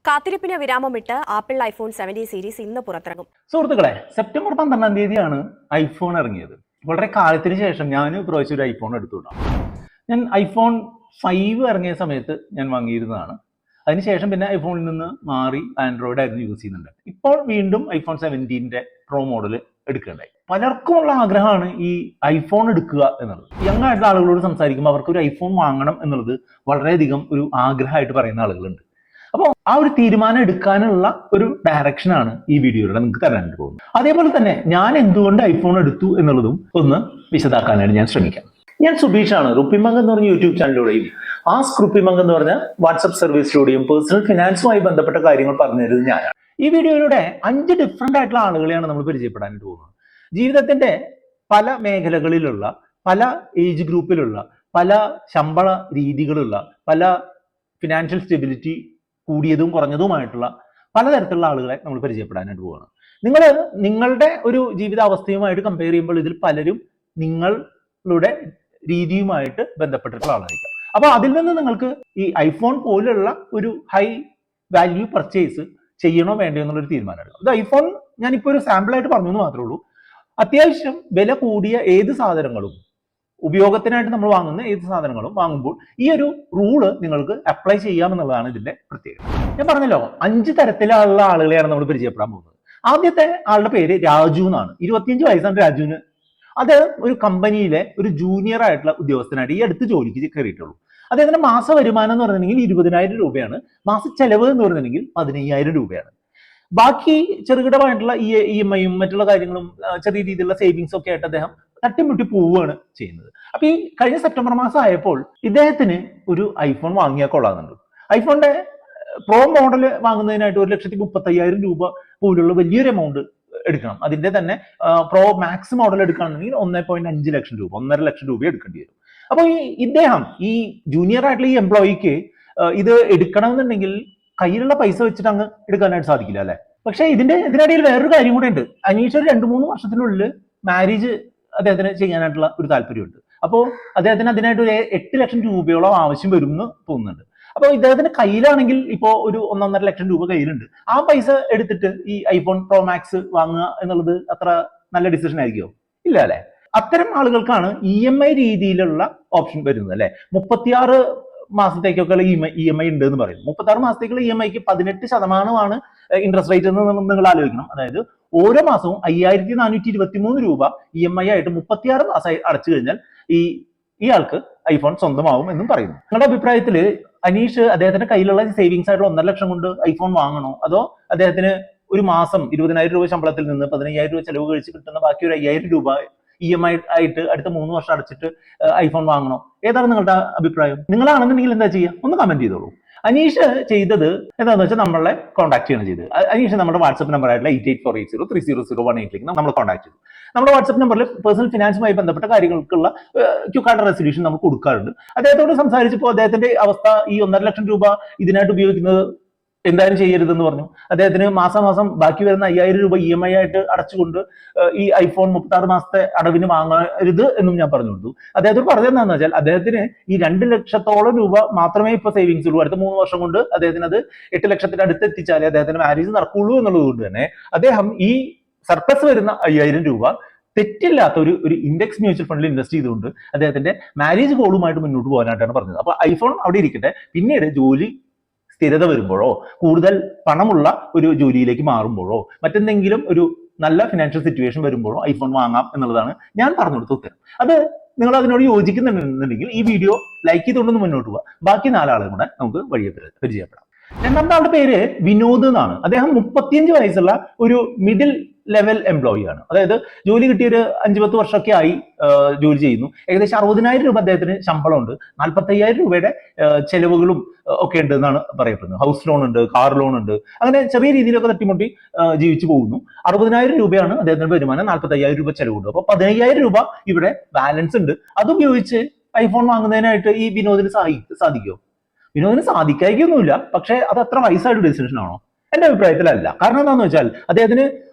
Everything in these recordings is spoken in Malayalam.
കാത്തിരിപ്പിന് വിരാമമിട്ട് ആപ്പിൾ ഐഫോൺ 17 സീരീസ് ഇന്ന് പുറത്തിറങ്ങും. സുഹൃത്തുക്കളെ, സെപ്റ്റംബർ 12-ാം തീയതിയാണ് ഐഫോൺ ഇറങ്ങിയത്. വളരെ കാലത്തിന് ശേഷം ഞാൻ പ്രാവശ്യം ഒരു ഐഫോൺ എടുത്തുകൊണ്ടാണ്. ഞാൻ ഐഫോൺ 5 ഇറങ്ങിയ സമയത്ത് ഞാൻ വാങ്ങിയിരുന്നതാണ്. അതിനുശേഷം പിന്നെ ഐഫോണിൽ നിന്ന് മാറി ആൻഡ്രോയിഡ് ആയിരുന്നു യൂസ് ചെയ്യുന്നുണ്ട്. ഇപ്പോൾ വീണ്ടും ഐഫോൺ 17-ന്റെ പ്രോ മോഡൽ എടുക്കുകയുണ്ടായി. പലർക്കുമുള്ള ആഗ്രഹമാണ് ഈ ഐഫോൺ എടുക്കുക എന്നുള്ളത്. യങ് ആയിട്ടുള്ള ആളുകളോട് സംസാരിക്കുമ്പോൾ അവർക്ക് ഒരു ഐഫോൺ വാങ്ങണം എന്നുള്ളത് വളരെയധികം ഒരു ആഗ്രഹമായിട്ട് പറയുന്ന ആളുകളുണ്ട്. അപ്പോൾ ആ ഒരു തീരുമാനം എടുക്കാനുള്ള ഒരു ഡയറക്ഷനാണ് ഈ വീഡിയോയിലൂടെ നിങ്ങൾക്ക് തരാനായിട്ട് പോകുന്നത്. അതേപോലെ തന്നെ ഞാൻ എന്തുകൊണ്ട് ഐഫോൺ എടുത്തു എന്നുള്ളതും ഒന്ന് വിശദാക്കാനായിട്ട് ഞാൻ ശ്രമിക്കാം. ഞാൻ സുബീഷാണ്. റുപ്പിമംഗ് എന്ന് പറഞ്ഞ യൂട്യൂബ് ചാനലിലൂടെയും ആസ്ക് റുപ്പിമംഗ് എന്ന് പറഞ്ഞ വാട്സ്ആപ്പ് സർവീസിലൂടെയും പേഴ്സണൽ ഫിനാൻസുമായി ബന്ധപ്പെട്ട കാര്യങ്ങൾ പറഞ്ഞു തരുന്നത് ഞാനാണ്. ഈ വീഡിയോയിലൂടെ 5 ഡിഫറെന്റ് ആയിട്ടുള്ള ആളുകളെയാണ് നമ്മൾ പരിചയപ്പെടാനായിട്ട് പോകുന്നത്. ജീവിതത്തിന്റെ പല മേഖലകളിലുള്ള, പല ഏജ് ഗ്രൂപ്പിലുള്ള, പല ശമ്പള രീതികളുള്ള, പല ഫിനാൻഷ്യൽ സ്റ്റെബിലിറ്റി കൂടിയതും കുറഞ്ഞതുമായിട്ടുള്ള പലതരത്തിലുള്ള ആളുകളെ നമ്മൾ പരിചയപ്പെടാനായിട്ട് പോവുകയാണ്. നിങ്ങളുടെ ഒരു ജീവിതാവസ്ഥയുമായിട്ട് കമ്പയർ ചെയ്യുമ്പോൾ ഇതിൽ പലരും നിങ്ങളുടെ രീതിയുമായിട്ട് ബന്ധപ്പെട്ടിട്ടുള്ള ആളായിരിക്കാം. അപ്പോൾ അതിൽ നിന്ന് നിങ്ങൾക്ക് ഈ ഐഫോൺ പോലുള്ള ഒരു ഹൈ വാല്യൂ പർച്ചേസ് ചെയ്യണോ വേണ്ടയോ എന്നുള്ളൊരു തീരുമാനമെടുക്കാം. അത് ഐഫോൺ ഞാനിപ്പോൾ ഒരു സാമ്പിളായിട്ട് പറഞ്ഞു എന്ന് മാത്രമേ ഉള്ളൂ. അത്യാവശ്യം വില കൂടിയ ഏത് സാധനങ്ങളും, ഉപയോഗത്തിനായിട്ട് നമ്മൾ വാങ്ങുന്ന ഏത് സാധനങ്ങളും വാങ്ങുമ്പോൾ ഈ ഒരു റൂള് നിങ്ങൾക്ക് അപ്ലൈ ചെയ്യാമെന്നുള്ളതാണ് ഇതിന്റെ പ്രത്യേകത. ഞാൻ പറഞ്ഞല്ലോ, 5 തരത്തിലുള്ള ആളുകളെയാണ് നമ്മൾ പരിചയപ്പെടാൻ പോകുന്നത്. ആദ്യത്തെ ആളുടെ പേര് രാജു എന്നാണ്. 25 വയസ്സാണ് രാജുവിന്. അത് ഒരു കമ്പനിയിലെ ഒരു ജൂനിയർ ആയിട്ടുള്ള ഉദ്യോഗസ്ഥനായിട്ട് ഈ അടുത്ത് ജോലിക്ക് കയറിയിട്ടുള്ളൂ. അദ്ദേഹത്തിന്റെ മാസ വരുമാനം എന്ന് പറഞ്ഞിട്ടുണ്ടെങ്കിൽ 20,000 രൂപയാണ്. മാസ ചെലവ് എന്ന് പറഞ്ഞിട്ടുണ്ടെങ്കിൽ 15,000 രൂപയാണ്. ബാക്കി ചെറുകിടമായിട്ടുള്ള EMI-യും മറ്റുള്ള കാര്യങ്ങളും ചെറിയ രീതിയിലുള്ള സേവിങ്സും ഒക്കെ ആയിട്ട് അദ്ദേഹം തട്ടിമുട്ടി പോവുകയാണ് ചെയ്യുന്നത്. അപ്പൊ ഈ കഴിഞ്ഞ സെപ്റ്റംബർ മാസം ആയപ്പോൾ ഇദ്ദേഹത്തിന് ഒരു ഐഫോൺ വാങ്ങിയാൽ കൊള്ളാമെന്നുണ്ട്. ഐഫോണിന്റെ പ്രോ മോഡൽ വാങ്ങുന്നതിനായിട്ട് 1,35,000 രൂപ പോലുള്ള വലിയൊരു എമൗണ്ട് എടുക്കണം. അതിന്റെ തന്നെ പ്രോ മാക്സ് മോഡൽ എടുക്കുകയാണെന്നുണ്ടെങ്കിൽ 1.5 ലക്ഷം രൂപ, 1.5 ലക്ഷം രൂപ എടുക്കേണ്ടി വരും. അപ്പൊ ഇദ്ദേഹം ഈ ജൂനിയർ ആയിട്ടുള്ള ഈ എംപ്ലോയിക്ക് ഇത് എടുക്കണമെന്നുണ്ടെങ്കിൽ കയ്യിലുള്ള പൈസ വെച്ചിട്ട് അങ്ങ് എടുക്കാനായിട്ട് സാധിക്കില്ല അല്ലെ. പക്ഷെ ഇതിനിടയിൽ വേറൊരു കാര്യം കൂടെ ഉണ്ട്. അനീഷ് ഒരു 2-3 വർഷത്തിനുള്ളിൽ മാരേജ് അദ്ദേഹത്തിന് ചെയ്യാനായിട്ടുള്ള ഒരു താല്പര്യമുണ്ട്. അപ്പോൾ അദ്ദേഹത്തിന് അതിനായിട്ട് ഒരു 8 ലക്ഷം രൂപയോളം ആവശ്യം വരും എന്ന് തോന്നുന്നുണ്ട്. അപ്പോൾ ഇദ്ദേഹത്തിന്റെ കയ്യിലാണെങ്കിൽ ഇപ്പോൾ ഒരു 1.5 ലക്ഷം രൂപ കയ്യിലുണ്ട്. ആ പൈസ എടുത്തിട്ട് ഈ ഐഫോൺ പ്രോ മാക്സ് വാങ്ങുക എന്നുള്ളത് അത്ര നല്ല ഡിസിഷൻ ആയിരിക്കുമോ? ഇല്ല അല്ലെ. അത്തരം ആളുകൾക്കാണ് EMI രീതിയിലുള്ള ഓപ്ഷൻ വരുന്നത് അല്ലെ. 36 മാസത്തേക്കൊക്കെ EMI ഉണ്ട് എന്ന് പറയുന്നു. 36 മാസത്തേക്കുള്ള EMIക്ക് 18% ഇൻട്രസ്റ്റ് റേറ്റ് എന്ന് നിങ്ങൾ ആലോചിക്കണം. അതായത് ഓരോ മാസവും 5,423 രൂപ EMI ആയിട്ട് 36 മാസമായി അടച്ചു കഴിഞ്ഞാൽ ഇയാൾക്ക് ഐഫോൺ സ്വന്തമാവും എന്നും പറയുന്നു. നിങ്ങളുടെ അഭിപ്രായത്തിൽ അനീഷ് അദ്ദേഹത്തിന്റെ കയ്യിലുള്ള സേവിങ്സ് ആയിട്ട് 1.5 ലക്ഷം കൊണ്ട് ഐഫോൺ വാങ്ങണോ, അതോ അദ്ദേഹത്തിന് ഒരു മാസം 20,000 രൂപ ശമ്പളത്തിൽ നിന്ന് 15,000 രൂപ ചെലവ് കഴിച്ച് കിട്ടുന്ന ബാക്കി ഒരു 5,000 രൂപ EMI ആയിട്ട് അടുത്ത 3 വർഷം അടച്ചിട്ട് ഐഫോൺ വാങ്ങണോ? ഏതാണ് നിങ്ങളുടെ അഭിപ്രായം? നിങ്ങളാണെന്നുണ്ടെങ്കിൽ എന്താ ചെയ്യുക? ഒന്ന് കമന്റ് ചെയ്തോളൂ. അനീഷ് ചെയ്തത് എന്താണെന്ന് വെച്ചാൽ നമ്മളെ കോൺടാക്ട് ചെയ്യണം ചെയ്തത്. അനീഷ് നമ്മുടെ വാട്സ്ആപ്പ് നമ്പർ ആയിട്ടുള്ള 8848030018 നമ്മൾ കോൺടാക്ട് ചെയ്തു. നമ്മുടെ വാട്സ്ആപ്പ് നമ്പറിൽ പേഴ്സണൽ ഫിനാൻസുമായി ബന്ധപ്പെട്ട കാര്യങ്ങൾക്കുള്ള ക്യുക്കാർഡ് റെസൊല്യൂഷൻ നമ്മൾ കൊടുക്കാറുണ്ട്. അദ്ദേഹത്തോട് സംസാരിച്ചപ്പോൾ അദ്ദേഹത്തിന്റെ അവസ്ഥ ഈ 1.5 ലക്ഷം രൂപ ഇതിനായിട്ട് ഉപയോഗിക്കുന്നത് എന്തായാലും ചെയ്യരുതെന്ന് പറഞ്ഞു. അദ്ദേഹത്തിന് മാസം ബാക്കി വരുന്ന 5,000 രൂപ EMI ആയിട്ട് അടച്ചുകൊണ്ട് ഈ ഐഫോൺ 36 മാസത്തെ അടവിന് വാങ്ങരുത് എന്നും ഞാൻ പറഞ്ഞു കൊടുത്തു. അദ്ദേഹത്തോട് പറഞ്ഞതെന്താണെന്ന് വെച്ചാൽ അദ്ദേഹത്തിന് ഈ 2 ലക്ഷത്തോളം രൂപ മാത്രമേ ഇപ്പൊ സേവിങ്സ് ഉള്ളൂ. അടുത്ത 3 വർഷം കൊണ്ട് അദ്ദേഹത്തിന് അത് 8 ലക്ഷത്തിന്റെ അടുത്ത് എത്തിച്ചാലേ അദ്ദേഹത്തിന് മാരേജ് നടക്കുള്ളൂ എന്നുള്ളത് കൊണ്ട് തന്നെ അദ്ദേഹം ഈ സർപ്ലസ് വരുന്ന 5,000 രൂപ തെറ്റില്ലാത്ത ഒരു ഇൻഡെക്സ് മ്യൂച്വൽ ഫണ്ടിൽ ഇൻവെസ്റ്റ് ചെയ്തുകൊണ്ട് അദ്ദേഹത്തിന്റെ മാരേജ് ഗോളുമായിട്ട് മുന്നോട്ട് പോകാനായിട്ടാണ് പറഞ്ഞത്. അപ്പൊ ഐഫോൺ അവിടെ ഇരിക്കട്ടെ, പിന്നീട് ജോലി സ്ഥിരത വരുമ്പോഴോ കൂടുതൽ പണമുള്ള ഒരു ജോലിയിലേക്ക് മാറുമ്പോഴോ മറ്റെന്തെങ്കിലും ഒരു നല്ല ഫിനാൻഷ്യൽ സിറ്റുവേഷൻ വരുമ്പോഴോ ഐഫോൺ വാങ്ങാം എന്നുള്ളതാണ് ഞാൻ പറഞ്ഞു കൊടുത്ത ഉത്തരം. അത് നിങ്ങൾ അതിനോട് യോജിക്കുന്നുണ്ടെന്നുണ്ടെങ്കിൽ ഈ വീഡിയോ ലൈക്ക് ചെയ്തുകൊണ്ടൊന്ന് മുന്നോട്ട് പോവാം. ബാക്കി 4 ആളുകളും കൂടെ നമുക്ക് വഴിയെ പരിചയപ്പെടാം. രണ്ടാമത്തെ ആളുടെ പേര് വിനോദ് എന്നാണ്. അദ്ദേഹം 35 വയസ്സുള്ള ഒരു മിഡിൽ ലെവൽ എംപ്ലോയി ആണ്. അതായത് ജോലി കിട്ടിയ ഒരു 5-10 വർഷമൊക്കെ ആയി ജോലി ചെയ്യുന്നു. ഏകദേശം 60,000 രൂപ അദ്ദേഹത്തിന് ശമ്പളമുണ്ട്. 45,000 രൂപയുടെ ചെലവുകളും ഒക്കെ ഉണ്ട് എന്നാണ് പറയപ്പെടുന്നത്. ഹൗസ് ലോൺ ഉണ്ട്, കാർ ലോൺ ഉണ്ട്, അങ്ങനെ ചെറിയ രീതിയിലൊക്കെ തട്ടിമുട്ടി ജീവിച്ചു പോകുന്നു. 60,000 രൂപയാണ് അദ്ദേഹത്തിന്റെ വരുമാനം. 45,000 രൂപ ചെലവുണ്ട്. അപ്പൊ 15,000 രൂപ ഇവിടെ ബാലൻസ് ഉണ്ട്. അതുപയോഗിച്ച് ഐഫോൺ വാങ്ങുന്നതിനായിട്ട് ഈ വിനോദിന് സാധിക്കുമോ? വിനോദിന് സാധിക്കായിക്കൊന്നുമില്ല. പക്ഷെ അത് അത്ര വയസ്സായിട്ട് ഡിസിഷൻ ആണോ? എന്റെ അഭിപ്രായത്തിലല്ല. കാരണം എന്താണെന്ന് വെച്ചാൽ അദ്ദേഹത്തിന്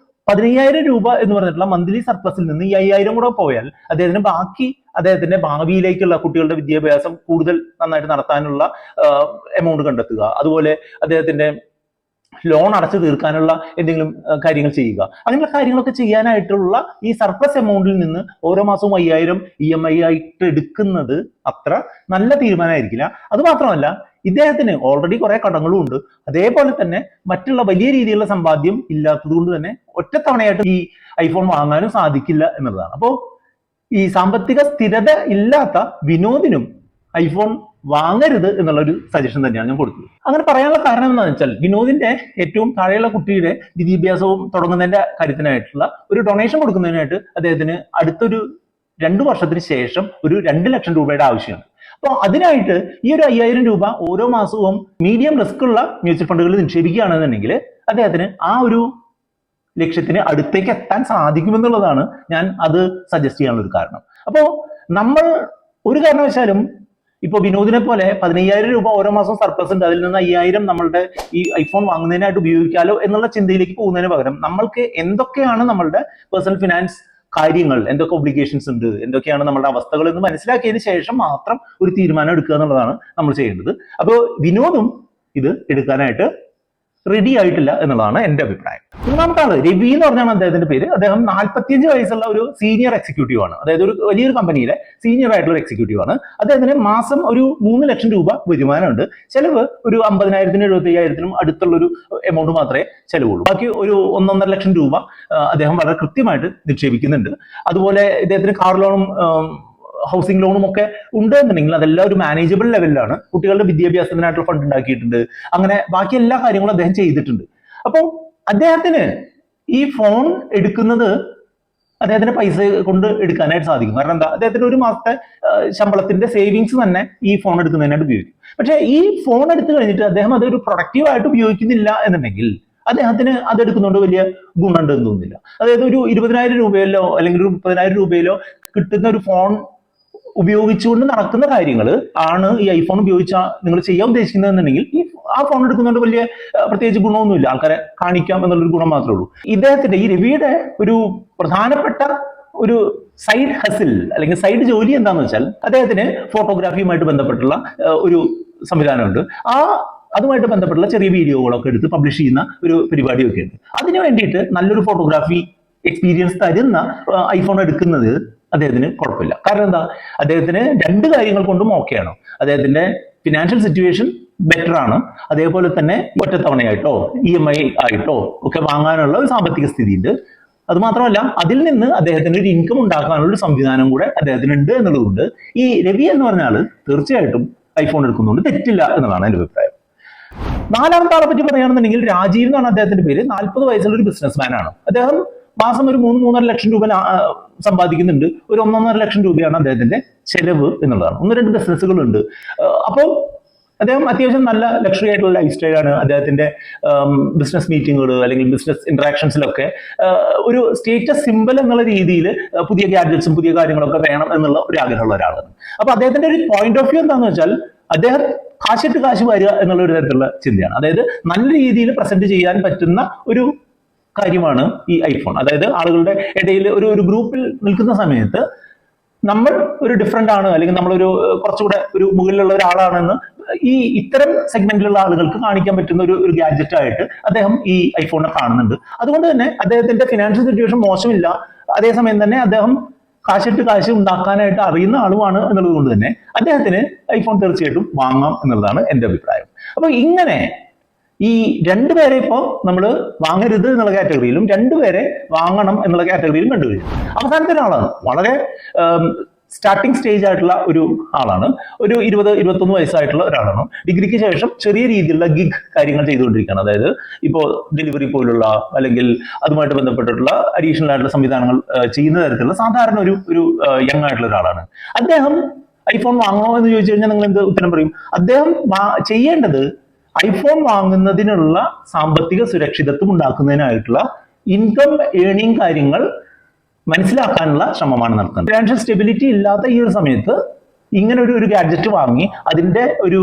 15,000 രൂപ എന്ന് പറഞ്ഞിട്ടുള്ള മന്ത്ലി സർപ്ലസിൽ നിന്ന് ഈ 5,000 കൂടെ പോയാൽ അദ്ദേഹത്തിന് ബാക്കി അദ്ദേഹത്തിന്റെ ഭാവിയിലേക്കുള്ള കുട്ടികളുടെ വിദ്യാഭ്യാസം കൂടുതൽ നന്നായിട്ട് നടത്താനുള്ള എമൗണ്ട് കണ്ടെത്തുക, അതുപോലെ അദ്ദേഹത്തിന്റെ ലോൺ അടച്ചു തീർക്കാനുള്ള എന്തെങ്കിലും കാര്യങ്ങൾ ചെയ്യുക, അങ്ങനെയുള്ള കാര്യങ്ങളൊക്കെ ചെയ്യാനായിട്ടുള്ള ഈ സർപ്ലസ് എമൗണ്ടിൽ നിന്ന് ഓരോ മാസവും 5000 EMI ആയിട്ട് എടുക്കുന്നത് അത്ര നല്ല തീരുമാനമായിരിക്കില്ല. അത് മാത്രമല്ല, ഇദ്ദേഹത്തിന് ഓൾറെഡി കുറെ കടങ്ങളും ഉണ്ട്. അതേപോലെ തന്നെ മറ്റുള്ള വലിയ രീതിയിലുള്ള സമ്പാദ്യം ഇല്ലാത്തത് കൊണ്ട് തന്നെ ഒറ്റത്തവണയായിട്ട് ഈ ഐഫോൺ വാങ്ങാനും സാധിക്കില്ല എന്നുള്ളതാണ്. അപ്പോൾ ഈ സാമ്പത്തിക സ്ഥിരത ഇല്ലാത്ത വിനോദിനും ഐഫോൺ വാങ്ങരുത് എന്നുള്ളൊരു സജഷൻ തന്നെയാണ് ഞാൻ കൊടുത്തത്. അങ്ങനെ പറയാനുള്ള കാരണം എന്താണെന്ന് വെച്ചാൽ, വിനോദിന്റെ ഏറ്റവും താഴെയുള്ള കുട്ടിയുടെ വിദ്യാഭ്യാസവും തുടങ്ങുന്നതിന്റെ കാര്യത്തിനായിട്ടുള്ള ഒരു ഡൊണേഷൻ കൊടുക്കുന്നതിനായിട്ട് അദ്ദേഹത്തിന് അടുത്തൊരു 2 വർഷത്തിന് ശേഷം ഒരു 2 ലക്ഷം രൂപയുടെ ആവശ്യമുണ്ട്. അപ്പോൾ അതിനായിട്ട് ഈ ഒരു 5000 രൂപ ഓരോ മാസവും മീഡിയം റിസ്ക് ഉള്ള മ്യൂച്വൽ ഫണ്ടുകളിൽ നിക്ഷേപിക്കുകയാണെന്നുണ്ടെങ്കിൽ അദ്ദേഹത്തിന് ആ ഒരു ലക്ഷ്യത്തിന് അടുത്തേക്ക് എത്താൻ സാധിക്കുമെന്നുള്ളതാണ് ഞാൻ അത് സജസ്റ്റ് ചെയ്യാനുള്ള ഒരു കാരണം. അപ്പോൾ നമ്മൾ ഒരു കാരണവശാലും ഇപ്പോൾ വിനോദിനെ പോലെ 15000 രൂപ ഓരോ മാസം സർപ്ലസ് ഉണ്ട്, അതിൽ നിന്ന് 5000 നമ്മളുടെ ഈ ഐഫോൺ വാങ്ങുന്നതിനായിട്ട് ഉപയോഗിക്കാലോ എന്നുള്ള ചിന്തയിലേക്ക് പോകുന്നതിന് പകരം നമ്മൾക്ക് എന്തൊക്കെയാണ് നമ്മളുടെ പേഴ്സണൽ ഫിനാൻസ് കാര്യങ്ങൾ, എന്തൊക്കെ ഒബ്ലിഗേഷൻസ് ഉണ്ട്, എന്തൊക്കെയാണ് നമ്മുടെ അവസ്ഥകൾ എന്ന് മനസ്സിലാക്കിയതിന് ശേഷം മാത്രം ഒരു തീരുമാനം എടുക്കുക എന്നുള്ളതാണ് നമ്മൾ ചെയ്യേണ്ടത്. അപ്പോൾ വിനോദും ഇത് എടുക്കാനായിട്ട് റെഡി ആയിട്ടില്ല എന്നുള്ളതാണ് എൻ്റെ അഭിപ്രായം. മൂന്നാമത്തെ ആള് രവി എന്ന് പറഞ്ഞാണ് അദ്ദേഹത്തിന്റെ പേര്. അദ്ദേഹം 45 വയസ്സുള്ള ഒരു സീനിയർ എക്സിക്യൂട്ടീവ് ആണ്. അതായത് ഒരു വലിയൊരു കമ്പനിയിലെ സീനിയർ ആയിട്ടുള്ള എക്സിക്യൂട്ടീവ് ആണ്. അദ്ദേഹത്തിന് മാസം ഒരു 3 ലക്ഷം രൂപ വരുമാനമുണ്ട്. ചെലവ് ഒരു 50,000-നും 75,000-നും അടുത്തുള്ളൊരു എമൗണ്ട് മാത്രമേ ചെലവുള്ളൂ. ബാക്കി ഒരു 1.5 ലക്ഷം രൂപ അദ്ദേഹം വളരെ കൃത്യമായിട്ട് നിക്ഷേപിക്കുന്നുണ്ട്. അതുപോലെ ഇദ്ദേഹത്തിന് കാർ ലോണും ഹൗസിംഗ് ലോണും ഒക്കെ ഉണ്ട് എന്നുണ്ടെങ്കിൽ അതെല്ലാം ഒരു മാനേജബിൾ ലെവലിലാണ്. കുട്ടികളുടെ വിദ്യാഭ്യാസത്തിനായിട്ടുള്ള ഫണ്ട് ഉണ്ടാക്കിയിട്ടുണ്ട്. അങ്ങനെ ബാക്കി എല്ലാ കാര്യങ്ങളും അദ്ദേഹം ചെയ്തിട്ടുണ്ട്. അപ്പോൾ അദ്ദേഹത്തിന് ഈ ഫോൺ എടുക്കുന്നത് അദ്ദേഹത്തിന് പൈസ കൊണ്ട് എടുക്കാനായിട്ട് സാധിക്കും. കാരണം എന്താ, അദ്ദേഹത്തിന് ഒരു മാസത്തെ ശമ്പളത്തിന്റെ സേവിങ്സ് തന്നെ ഈ ഫോൺ എടുക്കുന്നതിനായിട്ട് ഉപയോഗിക്കും. പക്ഷേ ഈ ഫോൺ എടുത്തു കഴിഞ്ഞിട്ട് അദ്ദേഹം അതൊരു പ്രൊഡക്റ്റീവായിട്ട് ഉപയോഗിക്കുന്നില്ല എന്നുണ്ടെങ്കിൽ അദ്ദേഹത്തിന് അതെടുക്കുന്നതുകൊണ്ട് വലിയ ഗുണമുണ്ടെന്ന് തോന്നുന്നില്ല. അതായത് ഒരു 20,000 രൂപയിലോ അല്ലെങ്കിൽ ഒരു 30,000 രൂപയിലോ കിട്ടുന്ന ഒരു ഫോൺ ഉപയോഗിച്ചുകൊണ്ട് നടക്കുന്ന കാര്യങ്ങൾ ആണ് ഈ ഐഫോൺ ഉപയോഗിച്ചാൽ നിങ്ങൾ ചെയ്യാൻ ഉദ്ദേശിക്കുന്നതെന്നുണ്ടെങ്കിൽ ആ ഫോൺ എടുക്കുന്നതുകൊണ്ട് വലിയ പ്രത്യേകിച്ച് ഗുണമൊന്നുമില്ല. ആൾക്കാരെ കാണിക്കാം എന്നുള്ളൊരു ഗുണം മാത്രമേ ഉള്ളൂ. ഇദ്ദേഹത്തിന്റെ ഈ രവിയുടെ ഒരു പ്രധാനപ്പെട്ട ഒരു സൈഡ് ഹസിൽ അല്ലെങ്കിൽ സൈഡ് ജോലി എന്താണെന്ന് വെച്ചാൽ, അദ്ദേഹത്തിന് ഫോട്ടോഗ്രാഫിയുമായിട്ട് ബന്ധപ്പെട്ടുള്ള ഒരു സംവിധാനമുണ്ട്. അതുമായിട്ട് ബന്ധപ്പെട്ടുള്ള ചെറിയ വീഡിയോകളൊക്കെ എടുത്ത് പബ്ലിഷ് ചെയ്യുന്ന ഒരു പരിപാടിയൊക്കെ ഉണ്ട്. അതിനു വേണ്ടിയിട്ട് നല്ലൊരു ഫോട്ടോഗ്രാഫി എക്സ്പീരിയൻസ് തരുന്ന ഐഫോൺ എടുക്കുന്നത് അദ്ദേഹത്തിന് കുഴപ്പമില്ല. കാരണം എന്താ, അദ്ദേഹത്തിന് 2 കാര്യങ്ങൾ കൊണ്ടും ഓക്കെയാണ്. അദ്ദേഹത്തിന്റെ ഫിനാൻഷ്യൽ സിറ്റുവേഷൻ ബെറ്റർ ആണ്. അതേപോലെ തന്നെ ഒറ്റത്തവണയായിട്ടോ EMI ആയിട്ടോ ഒക്കെ വാങ്ങാനുള്ള ഒരു സാമ്പത്തിക സ്ഥിതി ഉണ്ട്. അത് മാത്രമല്ല, അതിൽ നിന്ന് അദ്ദേഹത്തിന് ഒരു ഇൻകം ഉണ്ടാക്കാനുള്ള ഒരു സംവിധാനം കൂടെ അദ്ദേഹത്തിന് ഉണ്ട് എന്നുള്ളതുകൊണ്ട് ഈ രവി എന്ന് പറഞ്ഞാൽ തീർച്ചയായിട്ടും ഐഫോൺ എടുക്കുന്നതുകൊണ്ട് തെറ്റില്ല എന്നുള്ളതാണ് എൻ്റെ അഭിപ്രായം. 4ാമത്തെ ആളെ പറ്റി പറയുകയാണെന്നുണ്ടെങ്കിൽ രാജീവ് എന്നാണ് അദ്ദേഹത്തിന്റെ പേര്. 40 വയസ്സുള്ള ഒരു ബിസിനസ്മാൻ ആണ്. അദ്ദേഹം മാസം ഒരു 3-3.5 ലക്ഷം രൂപ സമ്പാദിക്കുന്നുണ്ട്. ഒരു 1.5 ലക്ഷം രൂപയാണ് അദ്ദേഹത്തിന്റെ ചെലവ് എന്നുള്ളതാണ്. 1-2 ബിസിനസ്സുകളുണ്ട്. അപ്പോൾ അദ്ദേഹം അത്യാവശ്യം നല്ല ലക്ഷറി ആയിട്ടുള്ള ലൈഫ് സ്റ്റൈലാണ്. അദ്ദേഹത്തിന്റെ ബിസിനസ് മീറ്റിങ്ങുകൾ അല്ലെങ്കിൽ ബിസിനസ് ഇന്ററാക്ഷൻസിലൊക്കെ ഒരു സ്റ്റേറ്റസ് സിമ്പൽ എന്നുള്ള രീതിയിൽ പുതിയ ഗാഡ്ജറ്റ്സും പുതിയ കാര്യങ്ങളൊക്കെ വേണം എന്നുള്ള ഒരു ആഗ്രഹമുള്ള ഒരാളാണ്. അപ്പൊ അദ്ദേഹത്തിന്റെ ഒരു പോയിന്റ് ഓഫ് വ്യൂ എന്താണെന്ന് വെച്ചാൽ, അദ്ദേഹം കാശിട്ട് കാശ് വരിക എന്നുള്ള ഒരു തരത്തിലുള്ള ചിന്തയാണ്. അതായത് നല്ല രീതിയിൽ പ്രസന്റ് ചെയ്യാൻ പറ്റുന്ന ഒരു കാര്യമാണ് ഈ ഐഫോൺ. അതായത് ആളുകളുടെ ഇടയിൽ ഒരു ഗ്രൂപ്പിൽ നിൽക്കുന്ന സമയത്ത് നമ്മൾ ഒരു ഡിഫറെന്റ് ആണ്, അല്ലെങ്കിൽ നമ്മളൊരു കുറച്ചുകൂടെ ഒരു മുകളിലുള്ള ഒരാളാണെന്ന് ഈ ഇത്തരം സെഗ്മെന്റിലുള്ള ആളുകൾക്ക് കാണിക്കാൻ പറ്റുന്ന ഒരു ഗാഡ്ജറ്റ് ആയിട്ട് അദ്ദേഹം ഈ ഐഫോണിനെ കാണുന്നുണ്ട്. അതുകൊണ്ട് തന്നെ അദ്ദേഹത്തിന്റെ ഫിനാൻഷ്യൽ സിറ്റുവേഷൻ മോശമില്ല. അതേസമയം തന്നെ അദ്ദേഹം കാശിട്ട് കാശ് ഉണ്ടാക്കാനായിട്ട് അറിയുന്ന ആളുമാണ് എന്നുള്ളത് കൊണ്ട് തന്നെ അദ്ദേഹത്തിന് ഐഫോൺ തീർച്ചയായിട്ടും വാങ്ങാം എന്നുള്ളതാണ് എൻ്റെ അഭിപ്രായം. അപ്പൊ ഇങ്ങനെ ഈ 2 പേരെ ഇപ്പോൾ നമ്മൾ വാങ്ങരുത് എന്നുള്ള കാറ്റഗറിയിലും 2 പേരെ വാങ്ങണം എന്നുള്ള കാറ്റഗറിയിലും കണ്ടുകഴിഞ്ഞു. അവസാനത്തെ ഒരാളാണ് വളരെ സ്റ്റാർട്ടിംഗ് സ്റ്റേജ് ആയിട്ടുള്ള ഒരു ആളാണ്. ഒരു 20-21 വയസ്സായിട്ടുള്ള ഒരാളാണ്. ഡിഗ്രിക്ക് ശേഷം ചെറിയ രീതിയിലുള്ള ഗിഗ് കാര്യങ്ങൾ ചെയ്തുകൊണ്ടിരിക്കുകയാണ്. അതായത് ഇപ്പോൾ ഡെലിവറി പോലുള്ള അല്ലെങ്കിൽ അതുമായിട്ട് ബന്ധപ്പെട്ടിട്ടുള്ള അഡീഷണൽ ആയിട്ടുള്ള സംവിധാനങ്ങൾ ചെയ്യുന്ന തരത്തിലുള്ള സാധാരണ ഒരു യങ് ആയിട്ടുള്ള ഒരാളാണ്. അദ്ദേഹം ഐഫോൺ വാങ്ങണോ എന്ന് ചോദിച്ചു കഴിഞ്ഞാൽ നിങ്ങൾ എന്ത് ഉത്തരം പറയും? അദ്ദേഹം ചെയ്യേണ്ടത് ഐഫോൺ വാങ്ങുന്നതിനുള്ള സാമ്പത്തിക സുരക്ഷിതത്വം ഉണ്ടാക്കുന്നതിനായിട്ടുള്ള ഇൻകം ഏണിംഗ് കാര്യങ്ങൾ മനസ്സിലാക്കാനുള്ള ശ്രമമാണ് നടത്തുന്നത്. ഫിനാൻഷ്യൽ സ്റ്റെബിലിറ്റി ഇല്ലാത്ത ഈ ഒരു സമയത്ത് ഇങ്ങനെ ഒരു ഗാഡ്ജറ്റ് വാങ്ങി അതിന്റെ ഒരു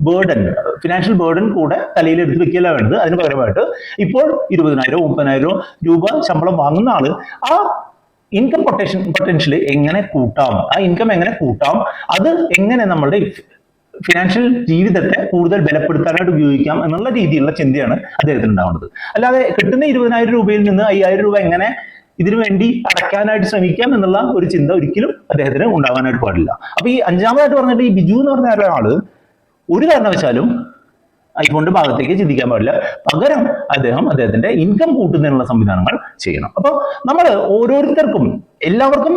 ബേർഡൻ, ഫിനാൻഷ്യൽ ബേർഡൻ കൂടെ തലയിൽ എടുത്ത് വെക്കുകയല്ല വേണ്ടത്. അതിന് പകരമായിട്ട് ഇപ്പോൾ 20,000-30,000 രൂപ ശമ്പളം വാങ്ങുന്ന ആള് ആ ഇൻകം പൊട്ടൻഷ്യൽ എങ്ങനെ കൂട്ടാം, ആ ഇൻകം എങ്ങനെ കൂട്ടാം, അത് എങ്ങനെ നമ്മളുടെ ഫിനാൻഷ്യൽ ജീവിതത്തെ കൂടുതൽ ബലപ്പെടുത്താനായിട്ട് ഉപയോഗിക്കാം എന്നുള്ള രീതിയിലുള്ള ചിന്തയാണ് അദ്ദേഹത്തിന് ഉണ്ടാവുന്നത്. അല്ലാതെ കിട്ടുന്ന 20,000 രൂപയിൽ നിന്ന് 5,000 രൂപ എങ്ങനെ ഇതിനു വേണ്ടി അടയ്ക്കാനായിട്ട് ശ്രമിക്കാം എന്നുള്ള ഒരു ചിന്ത ഒരിക്കലും അദ്ദേഹത്തിന് ഉണ്ടാവാനായിട്ട് പാടില്ല. അപ്പൊ ഈ അഞ്ചാമതായിട്ട് പറഞ്ഞിട്ട് ഈ ബിജു എന്ന് പറഞ്ഞ ഒരാള് ഒരു കാരണവശാലും ഐഫോണിന്റെ ഭാഗത്തേക്ക് ചിന്തിക്കാൻ പാടില്ല. പകരം അദ്ദേഹത്തിന്റെ ഇൻകം കൂട്ടുന്നതിനുള്ള സംവിധാനങ്ങൾ ചെയ്യണം. അപ്പൊ നമ്മൾ ഓരോരുത്തർക്കും എല്ലാവർക്കും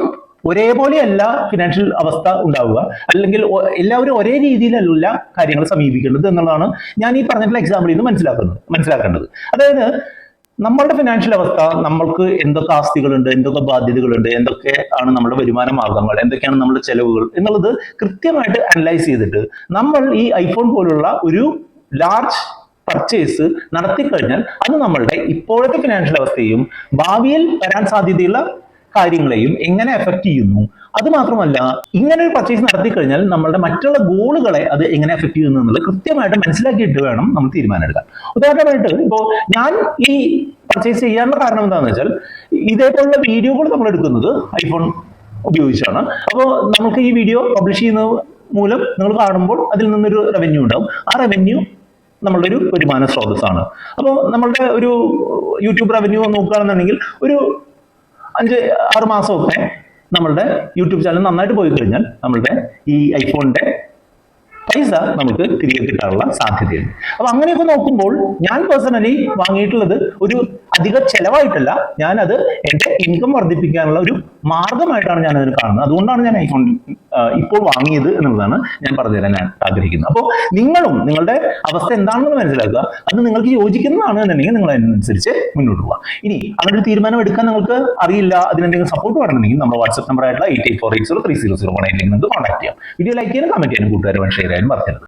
ഒരേപോലെയല്ല ഫിനാൻഷ്യൽ അവസ്ഥ ഉണ്ടാവുക, അല്ലെങ്കിൽ എല്ലാവരും ഒരേ രീതിയിലല്ല കാര്യങ്ങൾ സമീപിക്കേണ്ടത് എന്നുള്ളതാണ് ഞാൻ ഈ പറഞ്ഞിട്ടുള്ള എക്സാമ്പിളിൽ നിന്ന് മനസ്സിലാക്കേണ്ടത്. അതായത് നമ്മളുടെ ഫിനാൻഷ്യൽ അവസ്ഥ, നമ്മൾക്ക് എന്തൊക്കെ ആസ്തികളുണ്ട്, എന്തൊക്കെ ബാധ്യതകളുണ്ട്, എന്തൊക്കെ ആണ് നമ്മുടെ വരുമാന മാർഗങ്ങൾ, എന്തൊക്കെയാണ് നമ്മുടെ ചെലവുകൾ എന്നുള്ളത് കൃത്യമായിട്ട് അനലൈസ് ചെയ്തിട്ട് നമ്മൾ ഈ ഐഫോൺ പോലുള്ള ഒരു ലാർജ് പർച്ചേസ് നടത്തിക്കഴിഞ്ഞാൽ അത് നമ്മളുടെ ഇപ്പോഴത്തെ ഫിനാൻഷ്യൽ അവസ്ഥയും ഭാവിയിൽ വരാൻ സാധ്യതയുള്ള കാര്യങ്ങളെയും എങ്ങനെ എഫക്ട് ചെയ്യുന്നു, അത് മാത്രമല്ല ഇങ്ങനെ ഒരു പർച്ചേസ് നടത്തി കഴിഞ്ഞാൽ നമ്മളുടെ മറ്റുള്ള ഗോളുകളെ അത് എങ്ങനെ എഫക്ട് ചെയ്യുന്നു എന്നുള്ളത് കൃത്യമായിട്ട് മനസ്സിലാക്കിയിട്ട് വേണം നമ്മൾ തീരുമാനം എടുക്കാൻ. ഉദാഹരണമായിട്ട് ഇപ്പോൾ ഞാൻ ഈ പർച്ചേസ് ചെയ്യാനുള്ള കാരണം എന്താണെന്ന് വെച്ചാൽ ഇതേപോലുള്ള വീഡിയോകൾ നമ്മൾ എടുക്കുന്നത് ഐഫോൺ ഉപയോഗിച്ചാണ്. അപ്പോൾ നമുക്ക് ഈ വീഡിയോ പബ്ലിഷ് ചെയ്യുന്നത് മൂലം നിങ്ങൾ കാണുമ്പോൾ അതിൽ നിന്നൊരു റവന്യൂ ഉണ്ടാവും. ആ റവന്യൂ നമ്മളുടെ ഒരു വരുമാന സ്രോതസ്സാണ്. അപ്പോൾ നമ്മളുടെ ഒരു യൂട്യൂബ് റവന്യൂ നോക്കുകയാണെന്നുണ്ടെങ്കിൽ ഒരു 5-6 മാസമൊക്കെ നമ്മളുടെ യൂട്യൂബ് ചാനൽ നന്നായിട്ട് പോയി കഴിഞ്ഞാൽ നമ്മളുടെ ഈ ഐഫോണിന്റെ പൈസ നമുക്ക് തിരികെ കിട്ടാനുള്ള സാധ്യതയുണ്ട്. അപ്പൊ അങ്ങനെയൊക്കെ നോക്കുമ്പോൾ ഞാൻ പേഴ്സണലി വാങ്ങിയിട്ടുള്ളത് ഒരു അധിക ചെലവായിട്ടല്ല, ഞാനത് എൻ്റെ ഇൻകം വർദ്ധിപ്പിക്കാനുള്ള ഒരു മാർഗമായിട്ടാണ് ഞാൻ അതിന് കാണുന്നത്. അതുകൊണ്ടാണ് ഞാൻ ഐഫോൺ ഇപ്പോൾ വാങ്ങിയത് എന്നുള്ളതാണ് ഞാൻ പറഞ്ഞുതരാൻ ഞാൻ ആഗ്രഹിക്കുന്നത്. അപ്പോൾ നിങ്ങളും നിങ്ങളുടെ അവസ്ഥ എന്താണെന്ന് മനസ്സിലാക്കുക, അത് നിങ്ങൾക്ക് യോജിക്കുന്നതാണ് എന്നുണ്ടെങ്കിൽ നിങ്ങൾ അതിനനുസരിച്ച് മുന്നോട്ട് പോവുക. ഇനി അങ്ങനെ ഒരു തീരുമാനം എടുക്കാൻ നിങ്ങൾക്ക് അറിയില്ല, അതിനെന്തെങ്കിലും സപ്പോർട്ട് വേണമെന്നുണ്ടെങ്കിൽ നമ്മുടെ വാട്സ്ആപ്പ് നമ്പർ ആയിട്ടുള്ള 8848030018 നിങ്ങൾക്ക് കോൺടാക്ട് ചെയ്യാം. വീഡിയോ ലൈക്ക് ചെയ്യാനും കമന്റ് ചെയ്യാനും കൂട്ടുകാരെ ഷെയർ ചെയ്യാനും മറക്കരുത്.